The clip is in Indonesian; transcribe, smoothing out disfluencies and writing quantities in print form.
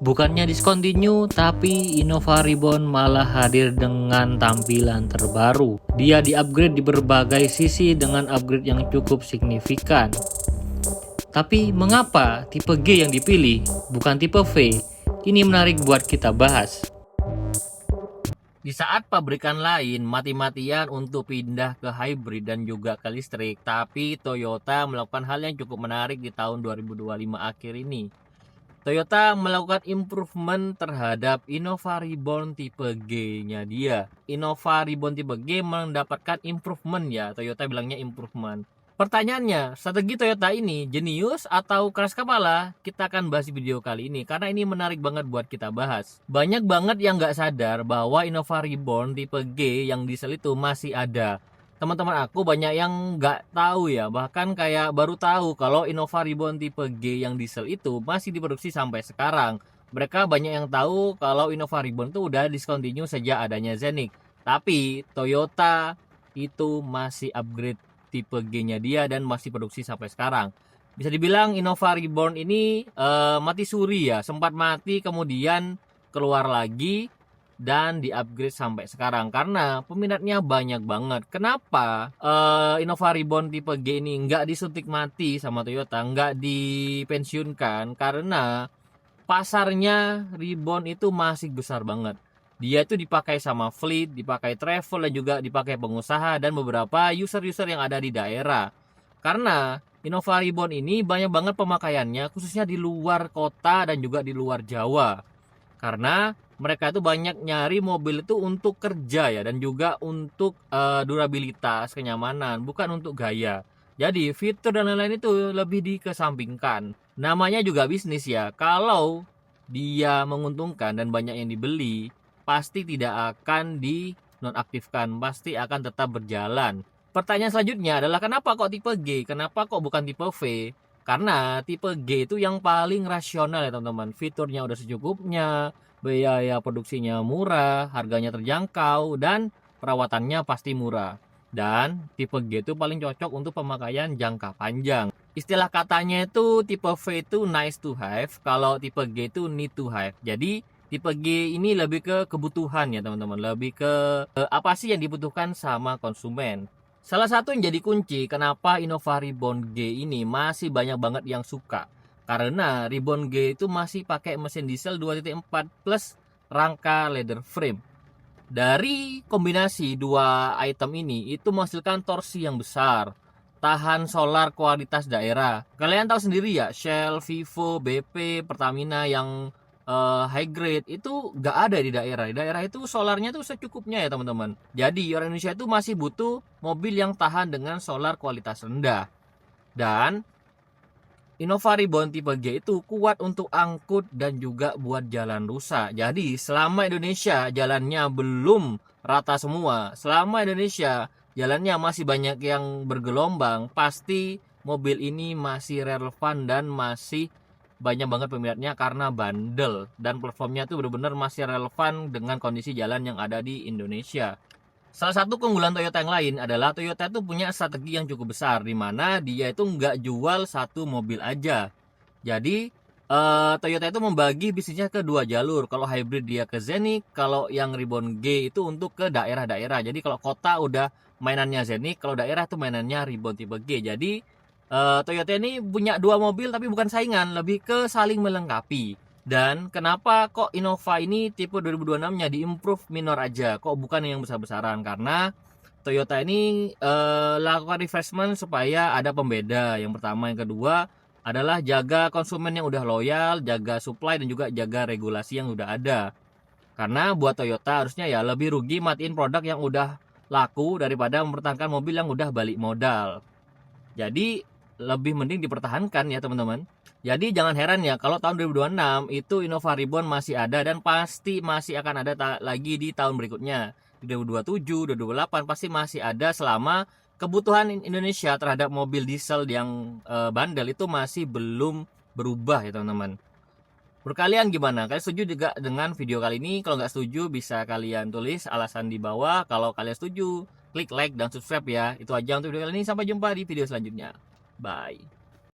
Bukannya discontinue, tapi Innova Reborn malah hadir dengan tampilan terbaru. Dia di-upgrade di berbagai sisi dengan upgrade yang cukup signifikan. Tapi mengapa tipe G yang dipilih, bukan tipe V? Ini menarik buat kita bahas. Di saat pabrikan lain mati-matian untuk pindah ke hybrid dan juga ke listrik, tapi Toyota melakukan hal yang cukup menarik di tahun 2025 akhir ini. Toyota melakukan improvement terhadap Innova Reborn tipe G-nya dia. Innova Reborn tipe G mendapatkan improvement ya, Toyota bilangnya improvement. Pertanyaannya, strategi Toyota ini jenius atau keras kepala? Kita akan bahas di video kali ini karena ini menarik banget buat kita bahas. Banyak banget yang nggak sadar bahwa Innova Reborn tipe G yang diesel itu masih ada. Teman-teman aku banyak yang nggak tahu ya, bahkan kayak baru tahu kalau Innova Reborn tipe G yang diesel itu masih diproduksi sampai sekarang. Mereka banyak yang tahu kalau Innova Reborn itu udah discontinue sejak adanya Zenik. Tapi Toyota itu masih upgrade tipe G-nya dia dan masih produksi sampai sekarang. Bisa dibilang Innova Reborn ini mati suri ya, sempat mati kemudian keluar lagi dan di-upgrade sampai sekarang karena peminatnya banyak banget. Kenapa Innova Reborn tipe G ini nggak disuntik mati sama Toyota, nggak dipensiunkan? Karena pasarnya Reborn itu masih besar banget. Dia itu dipakai sama fleet, dipakai travel, dan juga dipakai pengusaha dan beberapa user-user yang ada di daerah. Karena Innova Reborn ini banyak banget pemakaiannya, khususnya di luar kota dan juga di luar Jawa. Karena mereka itu banyak nyari mobil itu untuk kerja ya, dan juga untuk durabilitas, kenyamanan, bukan untuk gaya. Jadi fitur dan lain-lain itu lebih dikesampingkan. Namanya juga bisnis ya. Kalau dia menguntungkan dan banyak yang dibeli, pasti tidak akan dinonaktifkan, pasti akan tetap berjalan. Pertanyaan selanjutnya adalah kenapa kok tipe G? Kenapa kok bukan tipe V? Karena tipe G itu yang paling rasional ya teman-teman. Fiturnya udah secukupnya, biaya produksinya murah, harganya terjangkau, dan perawatannya pasti murah. Dan tipe G itu paling cocok untuk pemakaian jangka panjang. Istilah katanya itu tipe V itu nice to have, kalau tipe G itu need to have. Jadi tipe G ini lebih ke kebutuhan ya teman-teman, lebih ke apa sih yang dibutuhkan sama konsumen. Salah satu yang jadi kunci kenapa Innova Reborn G ini masih banyak banget yang suka. Karena Reborn G itu masih pakai mesin diesel 2.4 plus rangka leather frame. Dari kombinasi dua item ini itu menghasilkan torsi yang besar, tahan solar kualitas daerah. Kalian tahu sendiri ya, Shell, Vivo, BP, Pertamina yang high grade itu nggak ada di daerah. Di daerah itu solarnya tuh secukupnya ya teman-teman. Jadi orang Indonesia itu masih butuh mobil yang tahan dengan solar kualitas rendah. Dan Innova Reborn tipe G itu kuat untuk angkut dan juga buat jalan rusak. Jadi selama Indonesia jalannya belum rata semua, selama Indonesia jalannya masih banyak yang bergelombang, pasti mobil ini masih relevan dan masih banyak banget peminatnya karena bandel dan platformnya tuh benar-benar masih relevan dengan kondisi jalan yang ada di Indonesia. Salah satu keunggulan Toyota yang lain adalah Toyota itu punya strategi yang cukup besar, di mana dia itu nggak jual satu mobil aja. Jadi Toyota itu membagi bisnisnya ke dua jalur. Kalau hybrid dia ke Zenik, kalau yang Reborn G itu untuk ke daerah-daerah. Jadi kalau kota udah mainannya Zenik, kalau daerah tuh mainannya Reborn tipe G. Jadi Toyota ini punya dua mobil tapi bukan saingan, lebih ke saling melengkapi. Dan kenapa kok Innova ini tipe 2026-nya diimprove minor aja, kok bukan yang besar-besaran? Karena Toyota ini lakukan refreshment supaya ada pembeda. Yang pertama, yang kedua adalah jaga konsumen yang udah loyal, jaga supply dan juga jaga regulasi yang udah ada. Karena buat Toyota harusnya ya lebih rugi matiin produk yang udah laku daripada mempertahankan mobil yang udah balik modal. Jadi lebih mending dipertahankan ya teman-teman. Jadi jangan heran ya kalau tahun 2026 itu Innova Reborn masih ada dan pasti masih akan ada lagi di tahun berikutnya. Di 2027, 2028 pasti masih ada selama kebutuhan Indonesia terhadap mobil diesel yang bandel itu masih belum berubah ya teman-teman. Menurut kalian gimana? Kalian setuju juga dengan video kali ini? Kalau nggak setuju bisa kalian tulis alasan di bawah. Kalau kalian setuju, klik like dan subscribe ya. Itu aja untuk video kali ini. Sampai jumpa di video selanjutnya. Bye.